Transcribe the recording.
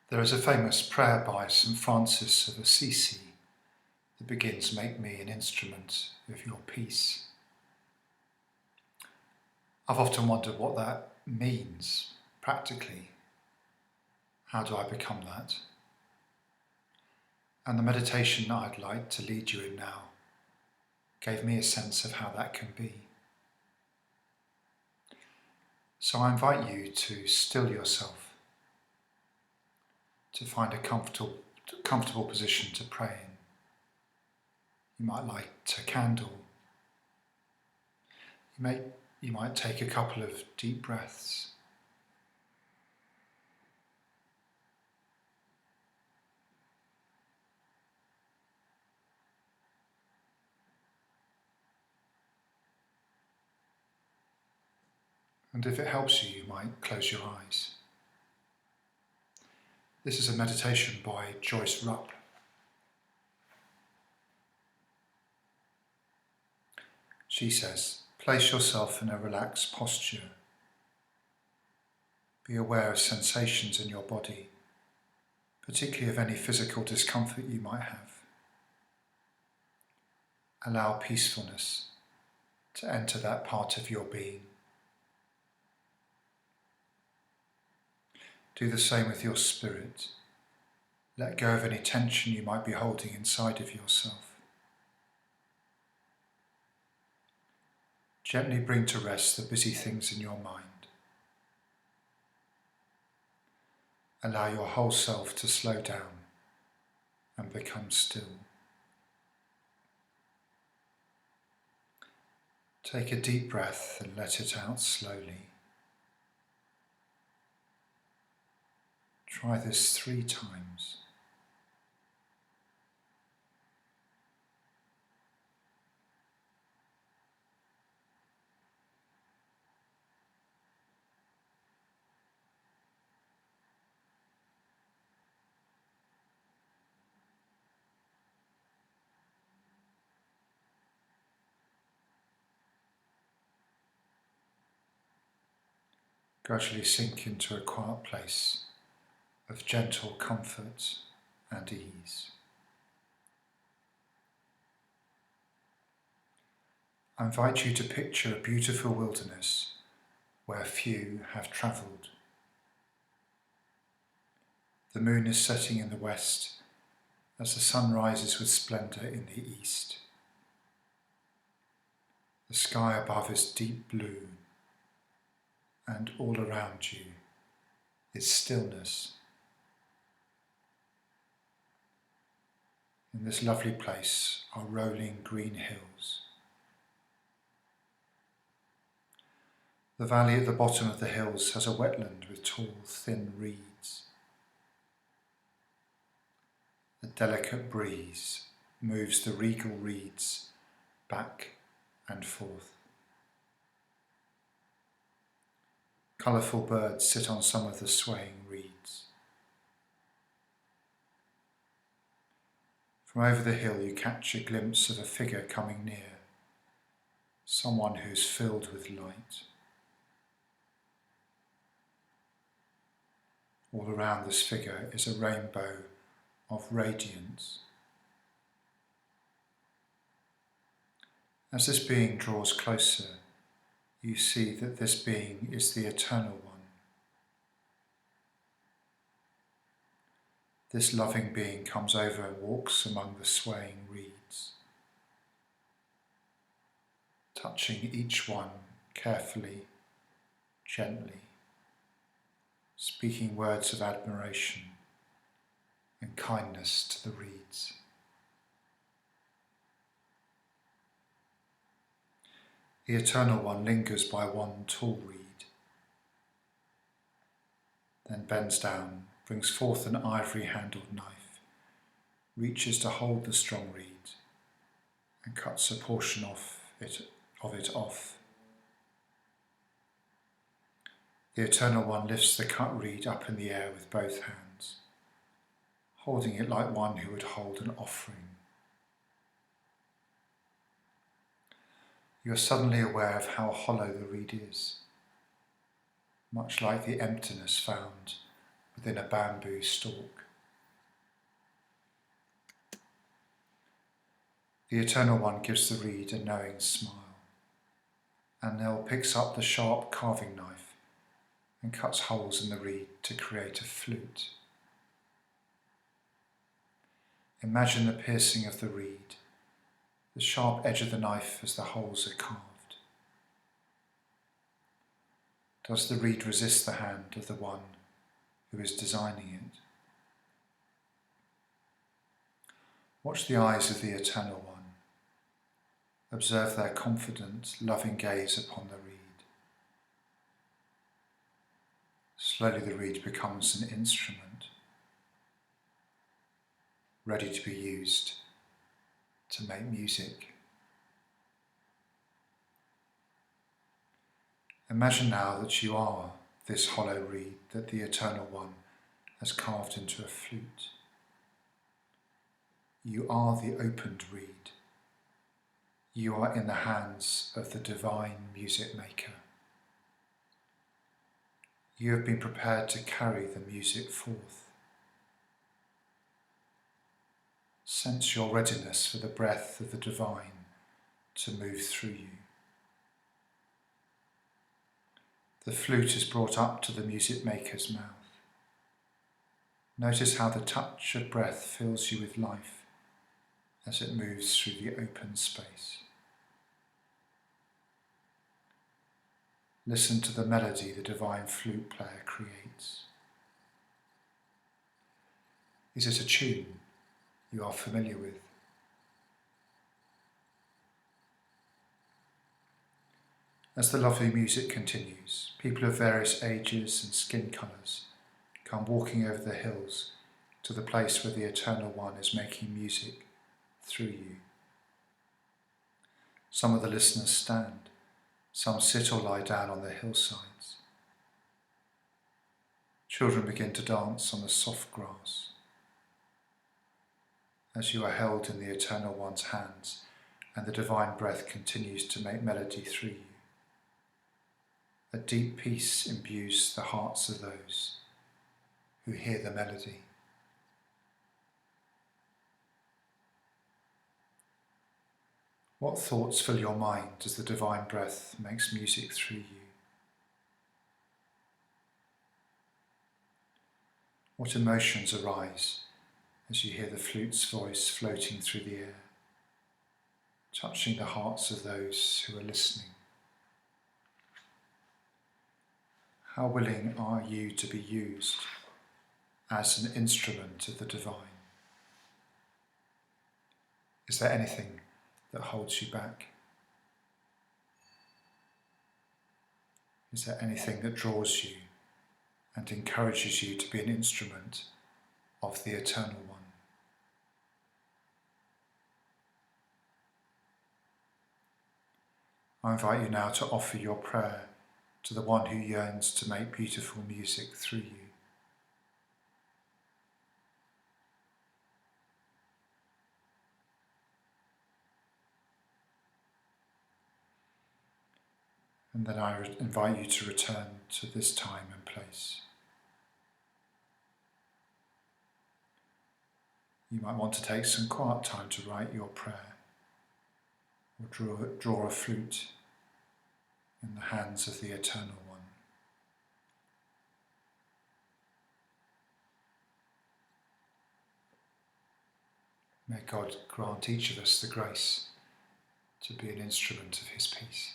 There is a famous prayer by St. Francis of Assisi that begins, "Make me an instrument of your peace." I've often wondered what that means practically. How do I become that? And the meditation I'd like to lead you in now gave me a sense of how that can be. So I invite you to still yourself, to find a comfortable position to pray in. You might light a candle. You might take a couple of deep breaths. And if it helps you, you might close your eyes. This is a meditation by Joyce Rupp. She says, place yourself in a relaxed posture. Be aware of sensations in your body, particularly of any physical discomfort you might have. Allow peacefulness to enter that part of your being. Do the same with your spirit. Let go of any tension you might be holding inside of yourself. Gently bring to rest the busy things in your mind. Allow your whole self to slow down and become still. Take a deep breath and let it out slowly. Try this 3 times. Gradually sink into a quiet place of gentle comfort and ease. I invite you to picture a beautiful wilderness where few have travelled. The moon is setting in the west as the sun rises with splendour in the east. The sky above is deep blue, and all around you is stillness. In this lovely place are rolling green hills. The valley at the bottom of the hills has a wetland with tall, thin reeds. A delicate breeze moves the regal reeds back and forth. Colourful birds sit on some of the swaying reeds. From over the hill you catch a glimpse of a figure coming near, someone who's filled with light. All around this figure is a rainbow of radiance. As this being draws closer, you see that this being is the Eternal One. This loving being comes over and walks among the swaying reeds, touching each one carefully, gently, speaking words of admiration and kindness to the reeds. The Eternal One lingers by one tall reed, then bends down, brings forth an ivory-handled knife, reaches to hold the strong reed, and cuts a portion of it off. The Eternal One lifts the cut reed up in the air with both hands, holding it like one who would hold an offering. You are suddenly aware of how hollow the reed is, much like the emptiness found within a bamboo stalk. The Eternal One gives the reed a knowing smile, and Nell picks up the sharp carving knife and cuts holes in the reed to create a flute. Imagine the piercing of the reed, the sharp edge of the knife as the holes are carved. Does the reed resist the hand of the one who is designing it? Watch the eyes of the Eternal One. Observe their confident, loving gaze upon the reed. Slowly the reed becomes an instrument, ready to be used to make music. Imagine now that you are this hollow reed that the Eternal One has carved into a flute. You are the opened reed. You are in the hands of the divine music maker. You have been prepared to carry the music forth. Sense your readiness for the breath of the divine to move through you. The flute is brought up to the music maker's mouth. Notice how the touch of breath fills you with life as it moves through the open space. Listen to the melody the divine flute player creates. Is it a tune you are familiar with? As the lovely music continues, people of various ages and skin colours come walking over the hills to the place where the Eternal One is making music through you. Some of the listeners stand, some sit or lie down on the hillsides. Children begin to dance on the soft grass. As you are held in the Eternal One's hands and the divine breath continues to make melody through you, a deep peace imbues the hearts of those who hear the melody. What thoughts fill your mind as the divine breath makes music through you? What emotions arise as you hear the flute's voice floating through the air, touching the hearts of those who are listening? How willing are you to be used as an instrument of the divine? Is there anything that holds you back? Is there anything that draws you and encourages you to be an instrument of the Eternal One? I invite you now to offer your prayer to the one who yearns to make beautiful music through you. And then I invite you to return to this time and place. You might want to take some quiet time to write your prayer, or draw a flute in the hands of the Eternal One. May God grant each of us the grace to be an instrument of His peace.